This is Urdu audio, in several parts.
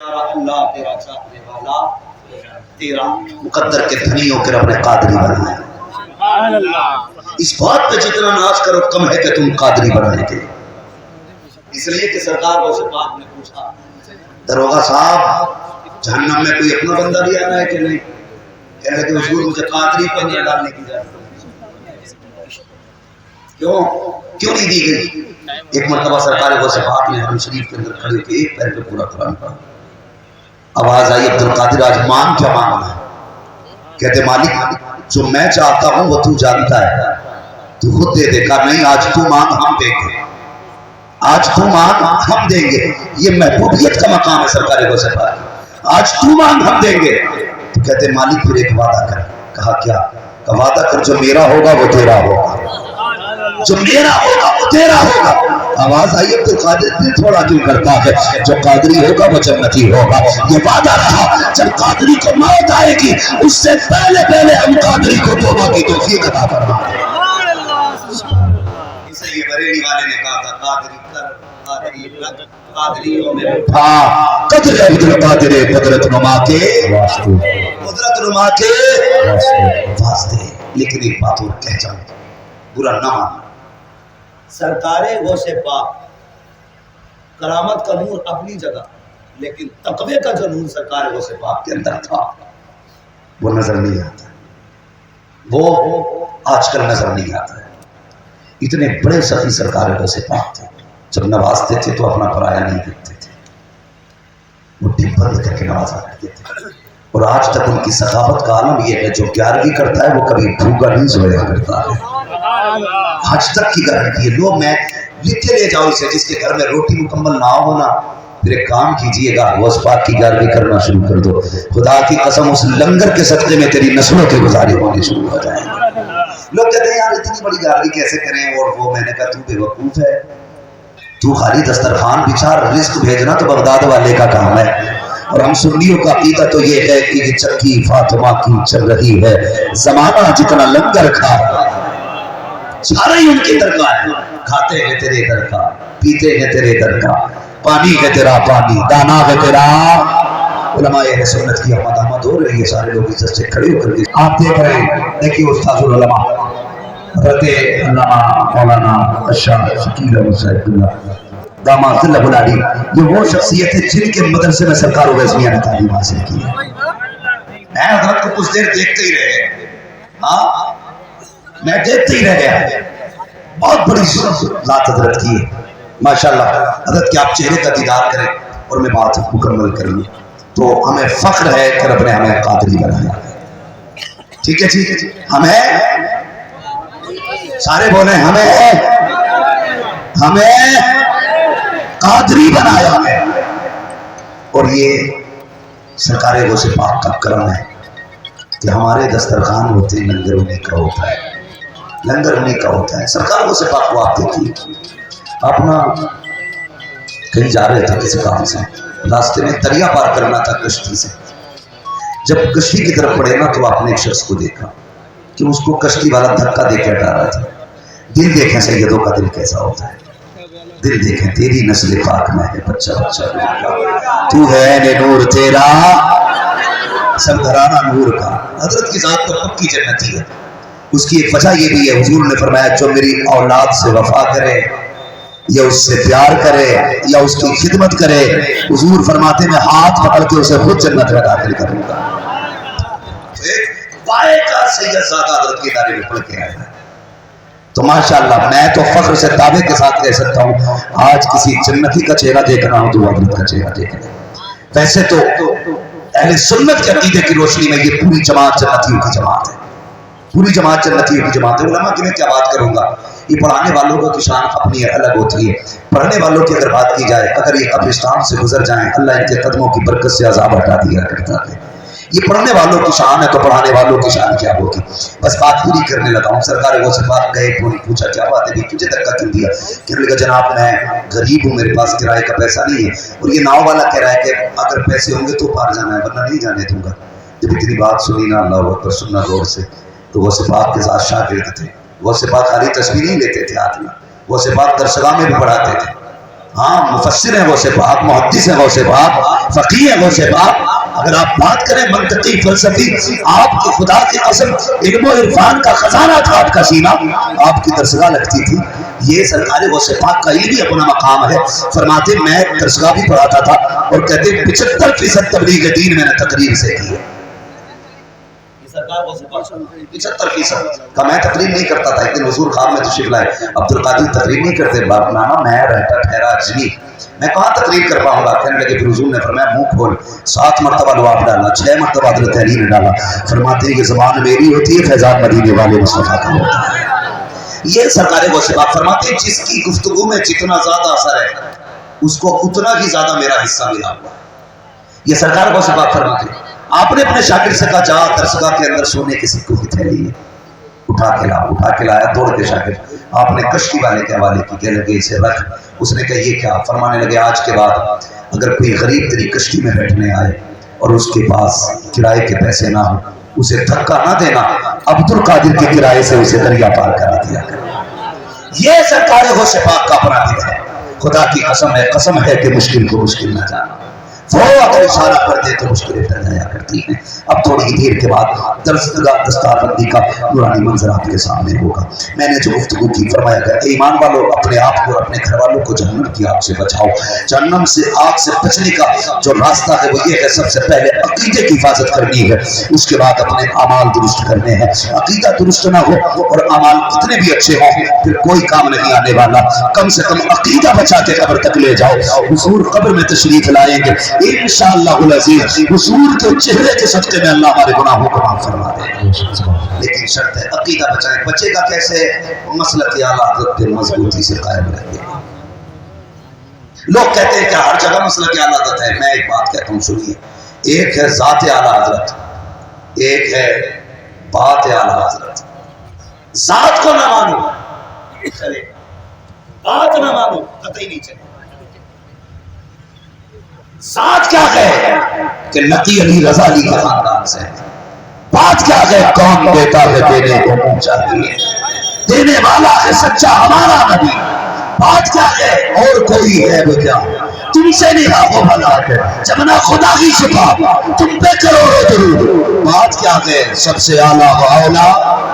اللہ تیرا چاہنے والا تیرا مقدر کے دھنی ہو کر اپنے قادری بنایا۔ اس بات پہ جتنا ناز کرو کم ہے کہ تم قادری بنانے کے، اس لیے کہ سرکار غوث پاک نے پوچھا دروغہ صاحب جہنم میں کوئی اپنا بندہ بھی آ رہا ہے کہ نہیں؟ کہہ رہے کہ حضور مجھے قادری پر نہ ڈالنے کی اجازت، کیوں نہیں دی گئی؟ ایک مرتبہ سرکار غوث پاک نے حرم شریف کے اندر کھڑے کے ایک پیر پہ پورا قرآن پڑھا، آواز آئی عبد القادر آج مان کیا مانگنا ہے؟ کہتے مالک جو میں چاہتا ہوں وہ تو جانتا ہے، تو خود دے دے۔ کہا نہیں آج تو مانگ ہم دیں گے، آج تو مانگ ہم دیں گے۔ یہ محبوبیت کا مقام ہے سرکار غوث پاک، آج تو مانگ ہم دیں گے۔ تو کہتے مالک پھر ایک وعدہ کر۔ کہا کیا؟ کہ وعدہ کر جو میرا ہوگا وہ تیرا ہوگا، جو میرا ہوگا وہ تیرا ہوگا۔ آواز آئی عبد القادر دل تھوڑا کیوں کرتا ہے؟ جو قادری ہوگا وہ جنتی ہوگا۔ یہ وعدہ رہا جب قادری کو موت آئے گی اس سے پہلے پہلے ہم قادری کو توبہ کی توفیق عطا فرما دیں۔ اسے یہ بریلی والے نے کہا تھا قادری کر قادری رکھ قادریوں میں اٹھا، قدر عبد القادر قدرت نما کے قدرت نما کے واسطے۔ لیکن ایک بات اور کہہ جاؤں، برا نہ مانا، سرکار غوث پاک کرامت کا نور اپنی جگہ، لیکن تقوی کا جو نور سرکار غوث پاک کے اندر تھا وہ نظر نہیں آتا، وہ آج کل نظر نہیں آتا ہے۔ اتنے بڑے سخی سرکار غوث پاک تھے، جب نوازتے تھے تو اپنا پرایا نہیں دیکھتے تھے، مٹھی بند کر کے نوازا کرتے تھے۔ اور آج تک ان کی سخاوت کا عالم یہ ہے جو 11ویں کرتا ہے وہ کبھی بھوکا نہیں سویا کرتا ہے، آج تک کی گارنٹی ہے۔ لوگ میں لکھ کے لے جاؤ اسے، جس کے گھر میں روٹی مکمل نہ ہونا پھر ایک کام کیجئے گا، غوث پاک کی 11ویں کرنا شروع کر دو، خدا کی قسم اس لنگر کے صدقے میں تیری نسلوں کے گزارے ہونے شروع ہو جائیں۔ لوگ کہتے ہیں یار اتنی بڑی 11ویں کیسے کریں؟ اور وہ میں نے کہا تو بے وقوف ہے، تو خالی دسترخوان بچھا، رزق بھیجنا تو بغداد والے کا کام ہے۔ اور ہم سنیوں کا عقیدہ تو یہ ہے کہ یہ چکی فاطمہ کی چل رہی ہے، زمانہ جتنا لنگر کھا سارے ہی ان کی درگاہ ہے، کھاتے ہیں تیرے در کا، پیتے ہیں تیرے در کا، پانی ہے تیرا پانی، دانا ہے تیرا۔ علماء اہل سنت کی آمد آمد ہو رہی ہے، سارے لوگ عزت سے کھڑے ہو کر کے آپ دیکھ رہے ہیں۔ دیکھیے استاذ العلماء حضرت علامہ مولانا اشرف شکیل احمد صاحب اللہ داماد ظل العالی، یہ وہ شخصیت ہے جن کے مدرسے میں سرکار اویس میاں نے تعلیم حاصل کی ہے۔ میں حضرت کو کچھ دیر دیکھتے ہی رہ گئے، ہاں میں دیکھتے ہی رہ گیا، بہت بڑی ذات حضرت کی ہے ماشاءاللہ۔ حضرت کے آپ چہرے کا دیدار کریں اور میں بات مکمل کروں تو ہمیں فخر ہے کہ رب نے ہمیں قادری بنایا، ٹھیک ہے جی، ہمیں سارے بولیں ہمیں قادری بنایا ہے۔ اور یہ سرکار غوث پاک کا کرم ہے کہ ہمارے دسترخوان ہوتے ہیں، لنگر انہیں کا ہوتا ہے، لنگر انہیں کا ہوتا ہے۔ سرکار غوث پاک کو آپ دیکھیے، اپنا کہیں جا رہے تھے کسی کام سے، راستے میں دریا پار کرنا تھا کشتی سے، جب کشتی کی طرف پڑے نا تو آپ نے ایک شخص کو دیکھا کہ اس کو کشتی والا دھکا دے کے ہٹا رہا تھا۔ دل دیکھیں سیدوں کا دل کیسا ہوتا ہے، دل دیکھیں تیری نسل پاک میں ہے بچہ بچہ تو ہے نے نور تیرا سب گھرانہ نور کا۔ حضرت کی ذات تو پکی جنتی ہے، اس کی ایک وجہ یہ بھی ہے، حضور نے فرمایا جو میری اولاد سے وفا کرے یا اس سے پیار کرے یا اس کی خدمت کرے، حضور فرماتے میں ہاتھ پکڑ کے اسے خود جنت میں داخل کروں گا۔ ایک وائے کا سید زادہ حضرت کی داری میں پڑھ کے آیا ہے، تو ماشاءاللہ میں تو فخر سے دعوے کے ساتھ کہہ سکتا ہوں آج کسی جنتی کا چہرہ دیکھنا ہو تو حضرت کا چہرہ دیکھنا۔ ویسے تو اہل سنت کے عقیدے کی روشنی میں یہ پوری جماعت جنتیوں کی جماعت ہے، پوری جماعت جنتیوں کی جماعت ہے۔ علماء کی میں کیا بات کروں گا، یہ پڑھانے والوں کی شان اپنی الگ ہوتی ہے، پڑھنے والوں کی اگر بات کی جائے اگر یہ قبرستان سے گزر جائیں اللہ ان کے قدموں کی برکت سے عذاب ہٹا دیا کرتا ہے۔ یہ پڑھنے والوں کی شان ہے تو پڑھانے والوں کی شان کیا ہوگی۔ بس بات پوری کرنے لگا ہوں۔ سرکار غوث پاک گئے، پوچھا کیا بات ہے تجھے دھکا کیوں دیا؟ کہنے لگا جناب میں غریب ہوں، میرے پاس کرائے کا پیسہ نہیں ہے، اور یہ ناؤ والا کہہ رہا ہے کہ اگر پیسے ہوں گے تو پار جانا ہے ورنہ نہیں جانے دوں گا۔ جب اتنی بات سنی نا اللہ اکبر سننا غور سے، تو غوث پاک کے ساتھ شاگرد تھے، غوث پاک خالی تصویر نہیں لیتے تھے ہاتھ میں، غوث پاک درسگاہ میں بھی پڑھاتے تھے، ہاں مفسر ہیں غوث پاک، محدث ہیں غوث پاک، فقیہ ہیں غوث پاک. اگر آپ بات کریں منطقی فلسفی، آپ کی خدا کی قسم علم و عرفان کا خزانہ تھا آپ کا سینہ، آپ کی درسگاہ لگتی تھی. یہ سرکار غوث پاک کا یہ بھی اپنا مقام ہے. فرماتے میں درسگاہ بھی پڑھاتا تھا اور کہتے 75% تبلیغ دین میں نے تقریر سے کی ہے. 75% کا میں تقریر نہیں کرتا تھا. ایک دن حضور خواب میں تشریف لائے، عبدالقادر تقریر نہیں کرتے باپ نانا، میں رہتا ٹھہرا اجمی، میں کہاں تقریر کر پاؤں گا. کہنے لگے پھر حضور نے فرمایا منہ کھول. 7 مرتبہ لواب ڈالا، 6 مرتبہ حضرت علی نے ڈالا. فرماتے ہیں یہ زبان میری ہوتی ہے، فیضان مدینے والے مصطفیٰ کا ہوتا ہے. یہ سرکار غوث پاک فرماتے ہیں جس کی گفتگو میں جتنا زیادہ اثر ہے اس کو اتنا ہی زیادہ میرا حصہ ملا ہوا. یہ سرکار غوث پاک فرماتے ہیں آپ نے اپنے شاگرد سے کہا جا درسگاہ کے اندر سونے کے سکوں کی تھیلی ہے، اٹھا کے لایا دوڑ کے شاگرد. آپ نے کشتی والے کے حوالے کی، کہنے لگے اسے رکھ. اس نے کہا یہ کیا؟ فرمانے لگے آج کے بعد اگر کوئی غریب تیری کشتی میں بیٹھنے آئے اور اس کے پاس کرائے کے پیسے نہ ہو، اسے دھکا نہ دینا، عبدالقادر کے کرائے سے اسے دریا پار کرا دیا کرنا. یہ سرکار غوث پاک کا اپنا دل ہے. خدا کی قسم ہے کہ مشکل کو مشکل نہ جانا. وہ اگر اشارہ کر دے تو مشکلیں ٹل جایا کرتی ہیں. اب تھوڑی ہی دیر کے بعد دستار بندی کا نورانی منظر آپ کے سامنے ہوگا. میں نے جو گفتگو کی فرمایا گیا اے ایمان والو اپنے آپ کو اور اپنے گھر والوں کو جہنم کی آگ سے بچاؤ. جہنم سے آگ سے بچنے کا جو راستہ ہے وہ یہ ہے سب سے پہلے عقیدے کی حفاظت کرنی ہے، اس کے بعد اپنے اعمال درست کرنے ہیں. عقیدہ درست نہ ہو اور اعمال کتنے بھی اچھے ہوں پھر کوئی کام نہیں آنے والا. کم سے کم عقیدہ بچا کے قبر تک لے جاؤ. حضور قبر میں تشریف لائیں گے انشاءاللہ العزیز. حضور کے چہرے کے صدقے میں اللہ ہمارے گناہوں کو معاف فرما دے. لیکن شرط ہے عقیدہ بچائیں. بچے گا کیسے؟ مسلک اعلیٰ حضرت پہ مضبوطی سے قائم رہے. لوگ کہتے ہیں کہ ہر جگہ مسلک اعلیٰ حضرت ہے. میں ایک بات کہتا ہوں سنیے، ایک ہے ذات اعلیٰ حضرت، ایک ہے بات اعلیٰ حضرت. ذات کو نہ مانو چلے، بات نہ مانو قطعی نہیں چلے. ذات کیا ہے کہ نقی علی رضا علی کا خاندان سے. بات کیا ہے کون دیتا ہے دینے کو منہ چاہیے، دینے والا ہے سچا ہمارا نبی. بات کیا ہے اور کوئی ہے وہ کیا تم سے نہیں ہو بھلا ہے جب نہ خدا کی شفا تم پہ کرو درود. بات کیا ہے سب سے اعلیٰ و اولا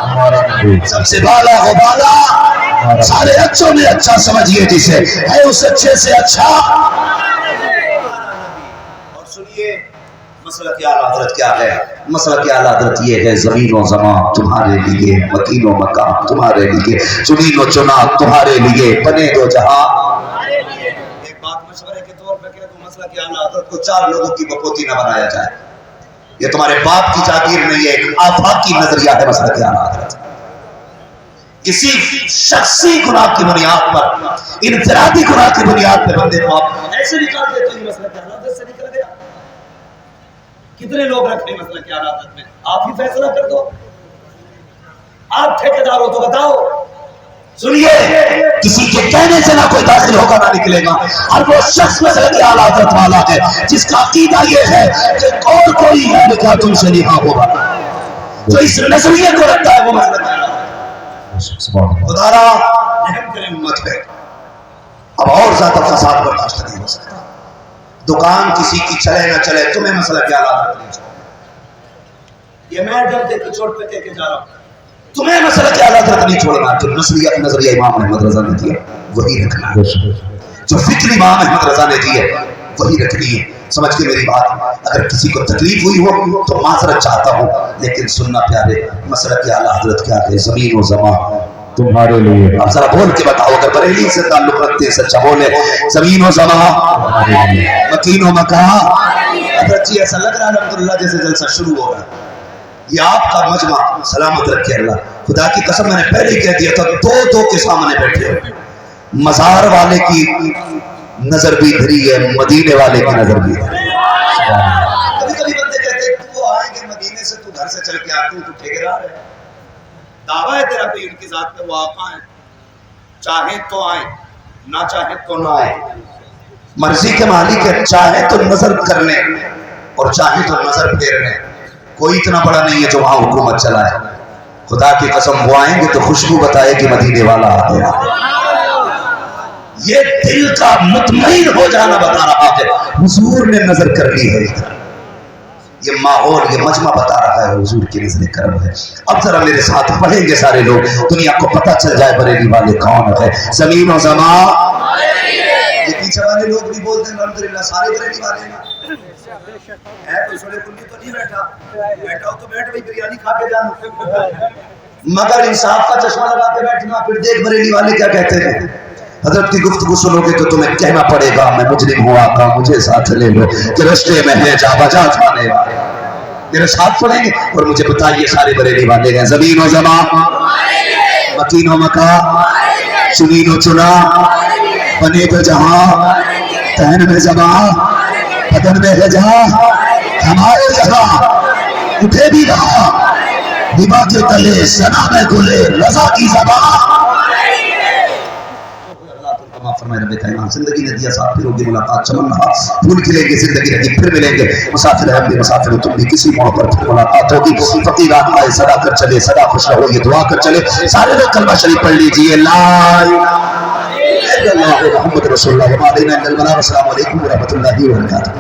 ہمارا نبی، سب سے بالا و بالا، سارے اچھوں میں اچھا سمجھیے جسے ہے اس اچھے سے اچھا. مسلک اعلیٰ حضرت کیا ہے؟ مسلک اعلیٰ حضرت یہ ہے زمین و زمان تمہارے لیے، مکین و مکان تمہارے لیے، چنین و چنا تمہارے لیے، بنے دو جہاں. ایک بات مشورے کے طور پہ کہہ دوں، مسلک اعلیٰ حضرت کو 4 لوگوں کی بپوتی نہ بنایا جائے. یہ تمہارے باپ کی جاگیر نہیں ہے، ایک آفاقی نظریہ ہے مسلک اعلیٰ حضرت. کسی شخصی گناہ کی بنیاد پر، انفرادی گناہ کی بنیاد پر بندے کو آپ ایسے نکال دیتے ہیں مسلک اعلیٰ حضرت سے نکل گیا. کتنے لوگ رکھنے مسلک اعلیٰ حضرت میں؟ آپ ہی فیصلہ کر دو. آپ ٹھیکیدار ہو تو بتاؤ. سنیے کسی کے کہنے سے نہ کوئی داخل ہوگا نہ نکلے گا. اور وہ شخص مسلک اعلیٰ حضرت والا ہے جس کا عقیدہ یہ ہے کہ اور کوئی ہے لکھا تم سے نہیں ہوگا. جو اس نظریے کو رکھتا ہے وہ مسلک اعلیٰ حضرت. خدا را رحم کرے امت پہ. اب اور زیادہ فساد برداشت نہیں ہو سکتا. دکان کسی کی چلے نہ چلے تمہیں مسئلہ کیا حضرت نہیں چھوڑ. یہ میں ڈر دے کے چوٹ پہ کہہ کے جا رہا ہوں تمہیں مسئلہ کیا حضرت نہیں چھوڑنا. جو نظریہ امام احمد رضا نے دیا وہی رکھنا ہے، جو فکر امام احمد رضا نے دی ہے وہی رکھنی ہے. سمجھ کے میری بات، اگر کسی کو تکلیف ہوئی ہو تو معذرت چاہتا ہوں، لیکن سننا پیارے مسئلہ کیا حضرت کیا ہے زمین و زمان تمہارے لیے. آپ ذرا بول کے بتاؤ، اگر بریلی سے تعلق رکھتے ہیں سچا بولے. زمین و زمان مکین و مکان. حضرت جی ایسا لگ رہا ہے الحمدللہ جیسے جلسہ شروع ہو رہا ہے. یہ آپ کا مجمع سلامت رکھے اللہ. خدا کی قسم میں نے پہلے ہی کہہ دیا تھا 2 کے سامنے بیٹھے ہو. مزار والے کی نظر بھی دھری ہے، مدینے والے کی نظر بھی دھری. کبھی کبھی بندے کہتے ہیں تو آئیں گے مدینے سے، تو گھر سے چل کے آتے ہیں، تو ٹھیکیدار ہے. دعویٰ ہے تیرا پہ ان کی ذات پہ وہ آقا ہیں، چاہیں تو آئیں نہ چاہیں تو نہ آئیں. مرضی کے مالک ہے، چاہیں تو نظر کرنے اور چاہیں تو نظر پھیرنے. کوئی اتنا بڑا نہیں ہے جو وہاں حکومت چلائے. خدا کی قسم وہ آئیں گے تو خوشبو بتائے کہ مدینے والا آ گیا. یہ دل کا مطمئن ہو جانا بتا رہا ہے حضور نے نظر کر لی ہے. یہ ماحول یہ مجمع بتا رہا ہے حضور کی نظر کرم ہے. اب ذرا میرے ساتھ پڑھیں گے سارے لوگ, دنیا کو پتہ چل جائے بریلی والے کون ہے. زمین و زمان, یہ پیچھے والے لوگ بھی بولتے ہیں الحمدللہ سارے بریلی والے ہیں. تو سوڑے کنی تو نہیں بیٹھا ہو تو بیٹھ بھائی بریانی کھا کے جانا, مگر انصاف کا چشمہ لگا کے بیٹھنا. پھر دیکھ بریلی والے کیا کہتے ہیں. حضرت کی گفتگو سنو گے تو تمہیں کہنا پڑے گا میں مجرم ہوں آقا مجھے ساتھ لے لو, کہ رشتے میں ہے جا بجا جانے والے. میرے ساتھ پڑھیں گے اور مجھے بتائیے سارے بریلی والے ہیں. زمین و زمان, مکین و مکان, چنین و چنا, بنے تو جہاں, تہن میں زباں, بدن میں ہے جہاں, ہمارے جہاں اٹھے بھی وہاں, دماغ کے تلے سنا میں گلے رضا کی زبان. فرمائے رب کائنات زندگی نے دیا ساتھ پھر ہوگی ملاقات چمن رہا پھول کھلیں گے زندگی رہی پھر ملیں گے مسافر ہم بھی مسافر ہو تم بھی کسی موڑ پر پھر ملاقات ہوگی. فقیر آئے صدا کر چلے صدا خوش رہو یہ دعا کر چلے. سارے لوگ کلمہ شریف پڑھ لیجئے لا الہ الا اللہ محمد رسول اللہ. السلام علیکم ورحمۃ اللہ وبرکاتہ.